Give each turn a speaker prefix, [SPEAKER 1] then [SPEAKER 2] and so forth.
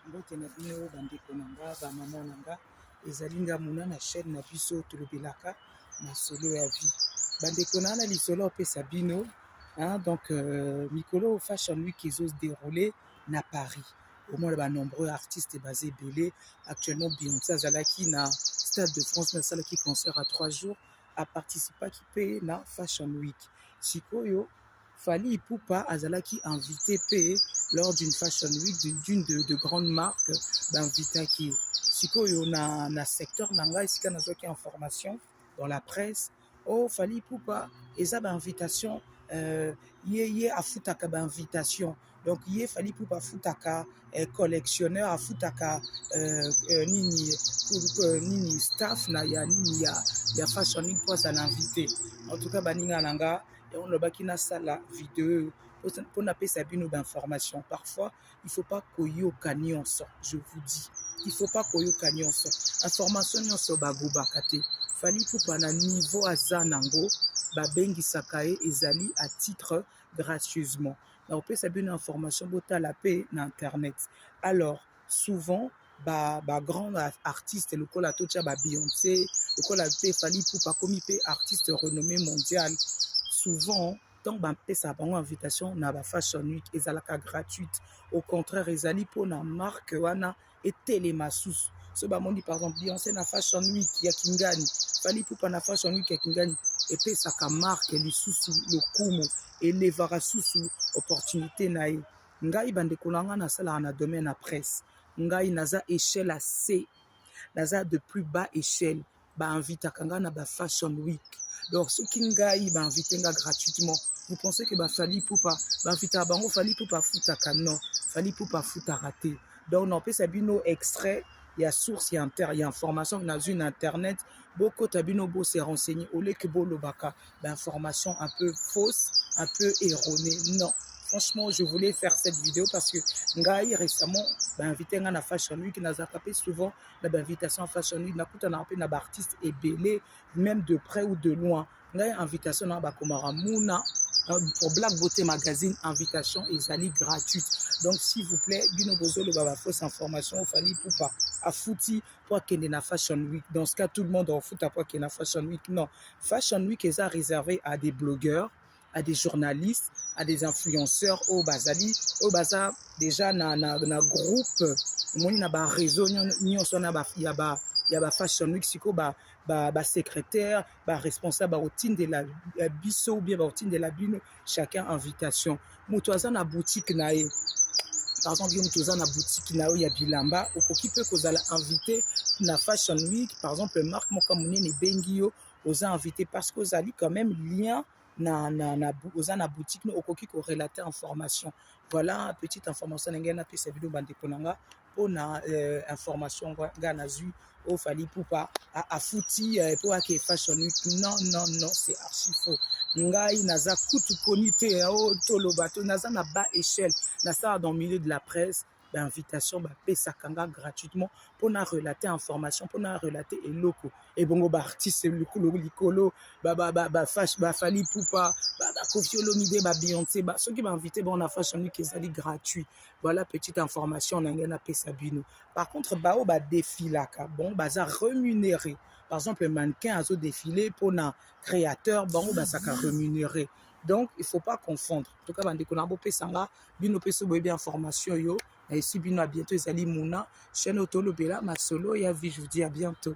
[SPEAKER 1] Mbote na bino bandeko na nga ba mama na nga ezali ngamuna na chaîne na biso tolobelaka masolo ya vie bandeko na lisolo opesa bino donc mikolo fashion week se déroulé na Paris au moins ba nombreux artistes basés belé actuellement Beyoncé azalaki na Stade de France na salaki concert à 3 jours a participé qui paye na fashion week sikoyo Fally Ipupa azalaki invité P lors d'une fashion week d'une de grandes marques d'invité qui sikoyo na secteur nanga esika nazwaki information dans la presse oh Fally Ipupa eza ba invitation ye afutaka ba invitation donc ye Fally Ipupa afutaka collectionneur afutaka nini staff na ya nini ya fashion week pour ça l'invité en tout cas baninga nanga et on lobaki na sala vidéo pour n'appeler bino d'information. Parfois, il ne faut pas koyo kanyonso, je vous dis. Il ne faut pas koyo kanyonso. Information nyonso bagoba kate. Fally Ipupa na niveau azanango, babengi sakae ezali à titre gracieusement. On peut savoir une information bota la paix na internet. Alors, souvent, grand artiste le kola tocha ba Beyoncé, le kola pe Fally Ipupa comme pe artiste renommé mondial. Souvent, tant que ça une invitation na ba fashion week ezalaka gratuite au contraire ezali pour na marque wana et télémasus ce ba mondi par exemple Beyoncé na fashion week ya Kingani Fally Ipupa na fashion week ya Kingani et pe ça ka marque lisusu lokumu elevara susu opportunité na ye ngai bande kolanga na sala na domaine na presse ngai naza échelle à C naza de plus bas échelle ba invita kanga na ba fashion week. Donc, ceux qui m'ont invité gratuitement, vous pensez que Fally Ipupa, invité à Bango, Fally Ipupa foutaka non, Fally Ipupa fout à rater. Donc, on peut s'abino extrait, il y a source, il y a inter, il y a information, il y a une internet, beaucoup tabino beau s'est renseigné, au lieu que bolo baka, information un peu fausse, un peu erronée. Non. Franchement, je voulais faire cette vidéo parce que Ngai récemment invité à la Fashion Week, n'a tapé souvent l'invitation à Fashion Week, n'a pas appelé un artiste et belé, même de près ou de loin. Ngai invitation à Bakomara Mouna pour Black Beauté Magazine, invitation est gratuite. Donc s'il vous plaît, bino bozo le baba fausse information, Fally Ipupa a fouti pour qu'il y ait une Fashion Week. Dans ce cas, tout le monde en fout à pour qu'il y ait une Fashion Week. Non, Fashion Week est réservé à des blogueurs, à des journalistes, à des influenceurs au Bazali, au Baza déjà na groupe, moni na ba réseau nyonso na ba ya ba fashion week siko ba secrétaire, ba responsable ba routine de la biso ou bien ba routine de la bino, chacun invitation. Mutoza na boutique na e. Par exemple, mutoza na boutique na ya bilamba, okoki pe kozala invité na fashion week, par exemple marque moka munene bengio oza invité parce que ozali quand même lien na boutique no okoki ko relater information. Voilà petite information ngena pe sa vidéo bande konanga pona information nga nazu au Fally Ipupa a fouti pour que fashion week non c'est archi faux. Ngai naza kutu konité o tolobato naza na bas échelle na ça dans le milieu de la presse d'invitation pesa kanga gratuitement pour na relater information pour na relater et locaux et bongo ba artiste likolo Fally Ipupa Koffi Olomide Beyoncé ceux qui m'invité bon na fashion week ezali gratuit. Voilà petite information na ngena pesa bino. Par contre bao ba défilaka bon baza rémunéré. Par exemple le mannequin azo défilé pour na créateur bon ça ka rémunéré. Donc il faut pas confondre. En tout cas bande konabo pesanga bino peso boyebi information yo et si bino à bientôt ezali muna chaîne otolobela masolo ya vie je vous dis à bientôt.